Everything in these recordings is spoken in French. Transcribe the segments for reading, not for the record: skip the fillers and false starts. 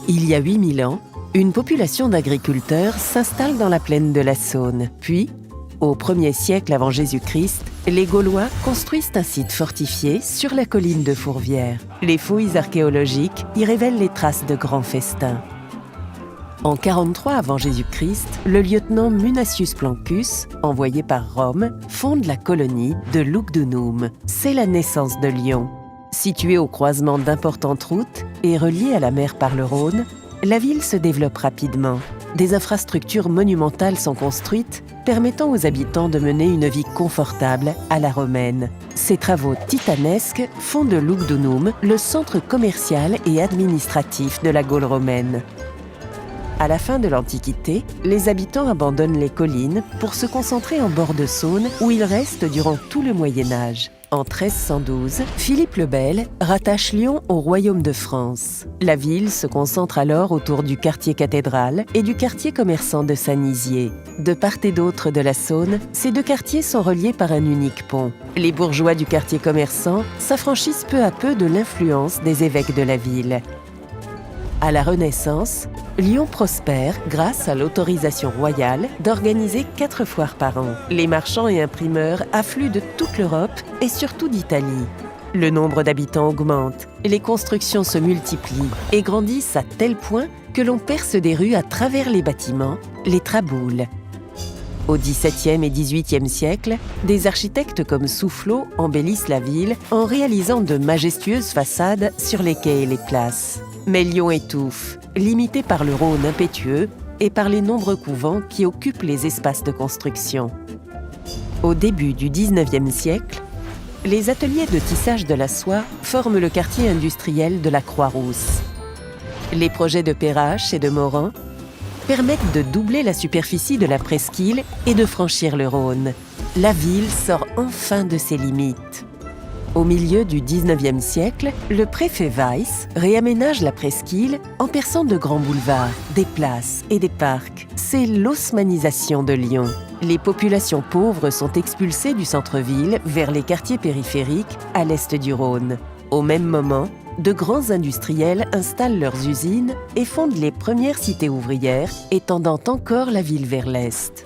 Il y a 8000 ans, une population d'agriculteurs s'installe dans la plaine de la Saône. Puis, au 1er siècle avant Jésus-Christ, les Gaulois construisent un site fortifié sur la colline de Fourvière. Les fouilles archéologiques y révèlent les traces de grands festins. En 43 avant Jésus-Christ, le lieutenant Munatius Plancus, envoyé par Rome, fonde la colonie de Lugdunum. C'est la naissance de Lyon. Située au croisement d'importantes routes et reliée à la mer par le Rhône, la ville se développe rapidement. Des infrastructures monumentales sont construites, permettant aux habitants de mener une vie confortable à la romaine. Ces travaux titanesques font de Lugdunum le centre commercial et administratif de la Gaule romaine. À la fin de l'Antiquité, les habitants abandonnent les collines pour se concentrer en bord de Saône où ils restent durant tout le Moyen-Âge. En 1312, Philippe le Bel rattache Lyon au royaume de France. La ville se concentre alors autour du quartier cathédral et du quartier commerçant de Saint-Nizier. De part et d'autre de la Saône, ces deux quartiers sont reliés par un unique pont. Les bourgeois du quartier commerçant s'affranchissent peu à peu de l'influence des évêques de la ville. À la Renaissance, Lyon prospère grâce à l'autorisation royale d'organiser 4 foires par an. Les marchands et imprimeurs affluent de toute l'Europe et surtout d'Italie. Le nombre d'habitants augmente, les constructions se multiplient et grandissent à tel point que l'on perce des rues à travers les bâtiments, les traboules. Au XVIIe et XVIIIe siècle, des architectes comme Soufflot embellissent la ville en réalisant de majestueuses façades sur les quais et les places. Mais Lyon étouffe, limité par le Rhône impétueux et par les nombreux couvents qui occupent les espaces de construction. Au début du XIXe siècle, les ateliers de tissage de la soie forment le quartier industriel de la Croix-Rousse. Les projets de Perrache et de Morand permettent de doubler la superficie de la presqu'île et de franchir le Rhône. La ville sort enfin de ses limites. Au milieu du XIXe siècle, le préfet Weiss réaménage la presqu'île en perçant de grands boulevards, des places et des parcs. C'est l'haussmannisation de Lyon. Les populations pauvres sont expulsées du centre-ville vers les quartiers périphériques à l'est du Rhône. Au même moment, de grands industriels installent leurs usines et fondent les premières cités ouvrières, étendant encore la ville vers l'est.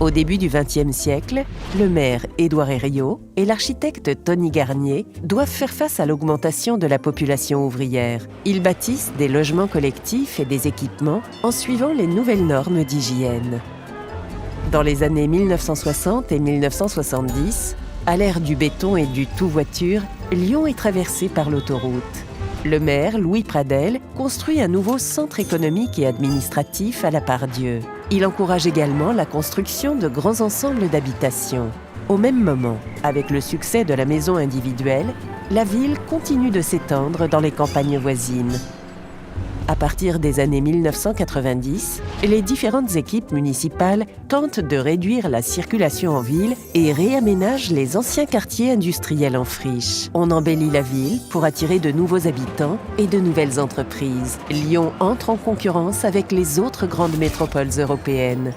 Au début du XXe siècle, le maire Édouard Herriot et l'architecte Tony Garnier doivent faire face à l'augmentation de la population ouvrière. Ils bâtissent des logements collectifs et des équipements en suivant les nouvelles normes d'hygiène. Dans les années 1960 et 1970, à l'ère du béton et du tout-voiture, Lyon est traversée par l'autoroute. Le maire, Louis Pradel, construit un nouveau centre économique et administratif à la Part-Dieu. Il encourage également la construction de grands ensembles d'habitations. Au même moment, avec le succès de la maison individuelle, la ville continue de s'étendre dans les campagnes voisines. À partir des années 1990, les différentes équipes municipales tentent de réduire la circulation en ville et réaménagent les anciens quartiers industriels en friche. On embellit la ville pour attirer de nouveaux habitants et de nouvelles entreprises. Lyon entre en concurrence avec les autres grandes métropoles européennes.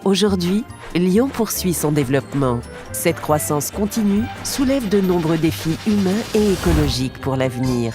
Aujourd'hui, Lyon poursuit son développement. Cette croissance continue soulève de nombreux défis humains et écologiques pour l'avenir.